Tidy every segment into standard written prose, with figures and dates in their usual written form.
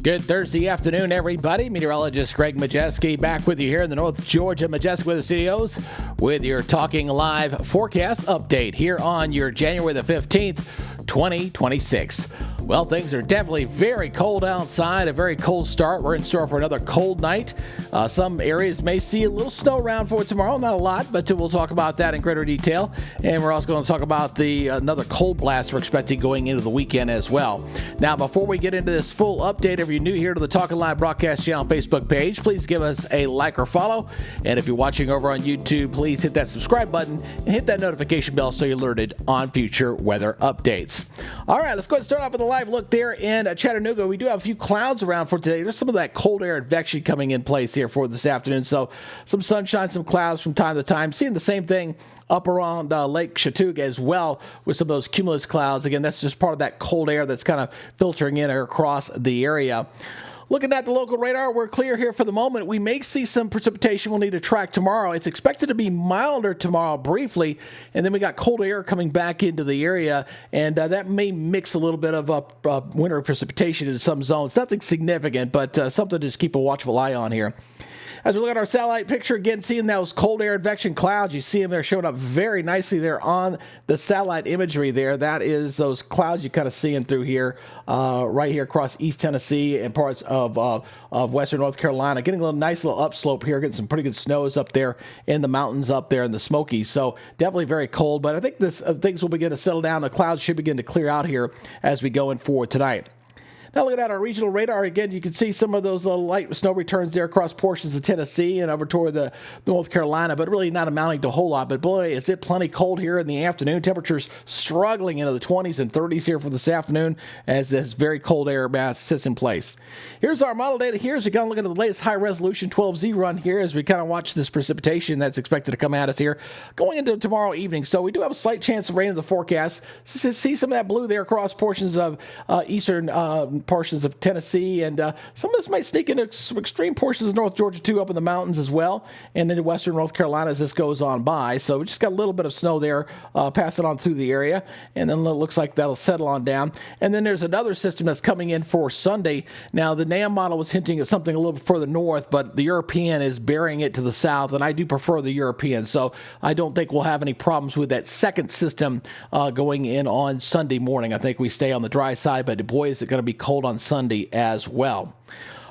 Good Thursday afternoon, everybody. Meteorologist Greg Majewski back with you here in the North Georgia Majewski Studios with your Talking Live forecast update here on your January the 15th, 2026. Well, things are definitely very cold outside, a very cold start. We're in store for another cold night. Some areas may see a little snow around for tomorrow, not a lot, but we'll talk about that in greater detail. And we're also going to talk about another cold blast we're expecting going into the weekend as well. Now, before we get into this full update, if you're new here to the Talking Live Broadcast Channel Facebook page, please give us a like or follow. And if you're watching over on YouTube, please hit that subscribe button and hit that notification bell so you're alerted on future weather updates. All right, let's go ahead and start off with a live look there in Chattanooga. We do have a few clouds around for today. There's some of that cold air advection coming in place here for this afternoon. So some sunshine, some clouds from time to time. Seeing the same thing up around Lake Chattooga as well with some of those cumulus clouds. Again, that's just part of that cold air that's kind of filtering in across the area. Looking at the local radar, we're clear here for the moment. We may see some precipitation we'll need to track tomorrow. It's expected to be milder tomorrow briefly, and then we got cold air coming back into the area, and that may mix a little bit of winter precipitation into some zones. Nothing significant, but something to just keep a watchful eye on here. As we look at our satellite picture, again, seeing those cold air advection clouds, you see them there showing up very nicely there on the satellite imagery there. That is those clouds you kind of seeing through here, right here across East Tennessee and parts of western North Carolina. Getting a nice little upslope here, getting some pretty good snows up there in the mountains up there in the Smokies. So definitely very cold, but I think things will begin to settle down. The clouds should begin to clear out here as we go in forward tonight. Now looking at our regional radar, again, you can see some of those light snow returns there across portions of Tennessee and over toward the North Carolina, but really not amounting to a whole lot. But boy, is it plenty cold here in the afternoon. Temperatures struggling into the 20s and 30s here for this afternoon as this very cold air mass sits in place. Here's our model data here as we kind of look at the latest high-resolution 12Z run here as we kind of watch this precipitation that's expected to come at us here going into tomorrow evening. So we do have a slight chance of rain in the forecast. See some of that blue there across portions of eastern portions of Tennessee, and some of this might sneak into some extreme portions of North Georgia too, up in the mountains as well, and into western North Carolina as this goes on by. So we just got a little bit of snow there passing on through the area, and then it looks like that'll settle on down. And then there's another system that's coming in for Sunday. Now the NAM model was hinting at something a little bit further north, but the European is bearing it to the south, and I do prefer the European, so I don't think we'll have any problems with that second system going in on Sunday morning. I think we stay on the dry side, but boy, is it going to be cold on Sunday as well.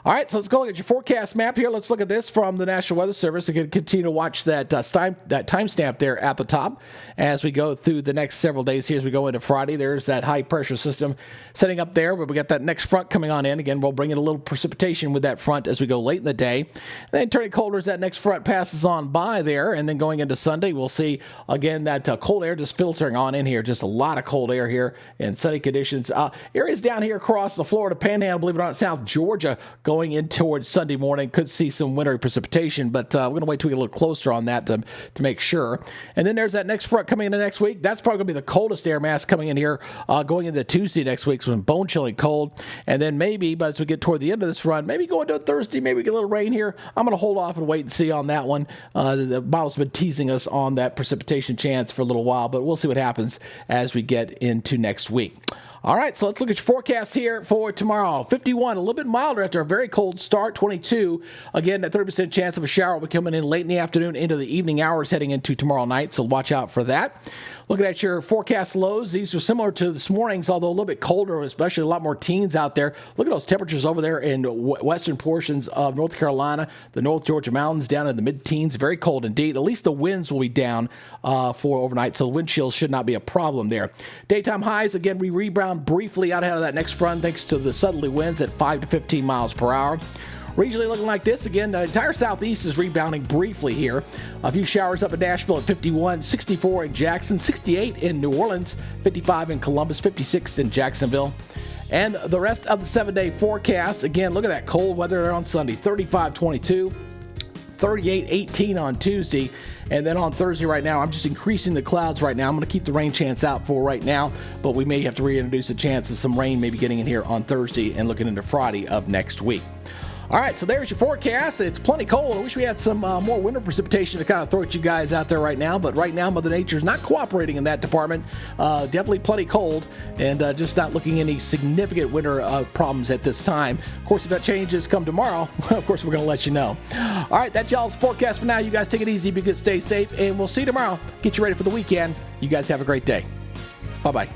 All right, so let's go look at your forecast map here. Let's look at this from the National Weather Service. You can continue to watch that timestamp there at the top as we go through the next several days here as we go into Friday. There's that high-pressure system setting up there, but we got that next front coming on in. Again, we'll bring in a little precipitation with that front as we go late in the day. And then turning colder as that next front passes on by there, and then going into Sunday, we'll see, again, that cold air just filtering on in here. Just a lot of cold air here in sunny conditions. Areas down here across the Florida Panhandle, believe it or not, South Georgia, going in towards Sunday morning, could see some wintry precipitation, but we're going to wait till we get a little closer on that to make sure. And then there's that next front coming into next week. That's probably going to be the coldest air mass coming in here going into Tuesday next week, so bone-chilling cold. And then maybe, but as we get toward the end of this run, maybe going to Thursday, maybe we get a little rain here. I'm going to hold off and wait and see on that one. The model's been teasing us on that precipitation chance for a little while, but we'll see what happens as we get into next week. All right, so let's look at your forecast here for tomorrow. 51, a little bit milder after a very cold start. 22, again, a 30% chance of a shower will be coming in late in the afternoon into the evening hours heading into tomorrow night, so watch out for that. Looking at your forecast lows, these are similar to this morning's, although a little bit colder, especially a lot more teens out there. Look at those temperatures over there in western portions of North Carolina, the North Georgia mountains down in the mid-teens. Very cold indeed. At least the winds will be down for overnight, so wind chills should not be a problem there. Daytime highs, again, we rebound briefly out of that next front thanks to the southerly winds at 5 to 15 miles per hour. Regionally looking like this. Again, the entire southeast is rebounding briefly here. A few showers up in Nashville at 51, 64 in Jackson, 68 in New Orleans, 55 in Columbus, 56 in Jacksonville. And the rest of the 7-day forecast, again, look at that cold weather there on Sunday, 35-22, 38-18 on Tuesday. And then on Thursday right now, I'm just increasing the clouds right now. I'm going to keep the rain chance out for right now, but we may have to reintroduce a chance of some rain maybe getting in here on Thursday and looking into Friday of next week. All right, so there's your forecast. It's plenty cold. I wish we had some more winter precipitation to kind of throw at you guys out there right now. But right now, Mother Nature's not cooperating in that department. Definitely plenty cold and just not looking any significant winter problems at this time. Of course, if that changes come tomorrow, of course, we're going to let you know. All right, that's y'all's forecast for now. You guys take it easy, be good, stay safe, and we'll see you tomorrow. Get you ready for the weekend. You guys have a great day. Bye-bye.